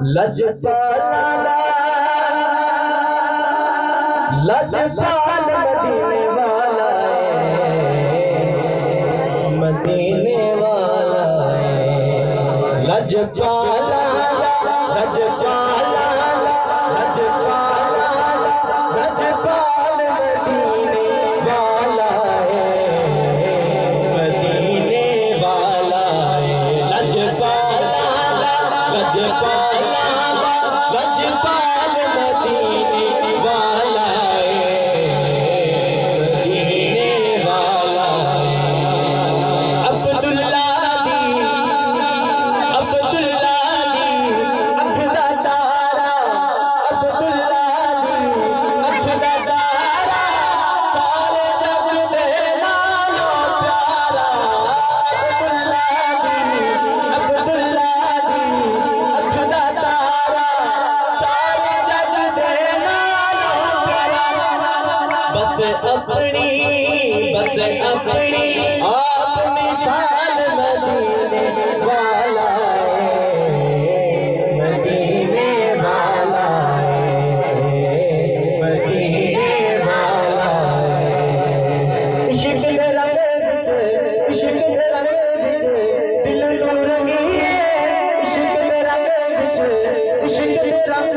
लजपाला लजपाल मदीने वाला है, मदीने वाला है। लजपाला लजपाला लजपाला लजपाल मदीने वाला है, मदीने वाला है। लजपाला लजपाला लजपाल मदीने वाला है, मदीने वाला है। अब्दुल्ला दी अब्दुल्ला दी अखदा तारा, अब्दुल्ला दी अखदा तारा, सारे जग दे नालों प्यारा। अब्दुल्ला दी अखदा तारा, सारे जग दे नालों प्यारा। बस अपनी आप मिसाल मदीने वाला है, मदीने वाला है, मदीने वाला है। इश्क दे रंग विच दिल नूं रंगी है, इश्क दे रंग विच इश्क दे रंग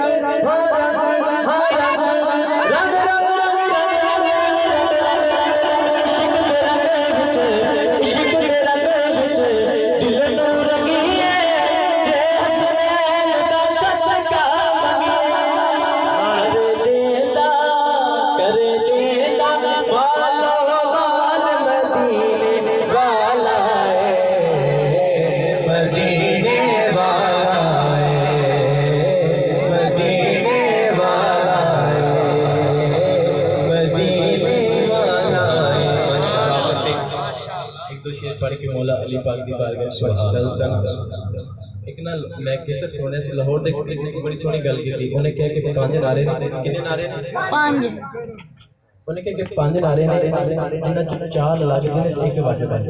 पढ़ के मौला अली पाक दी बारगाह एक ना मैं कैसे सुने से लाहौर दे एक बड़ी सोहनी गल की। उन्हें कहा कि 5 नारे ने, कितने नारे ने? 5। उन्हें कहा कि 5 नारे ने जिन्हां च 4 लगदे ने, 1 वजदा है।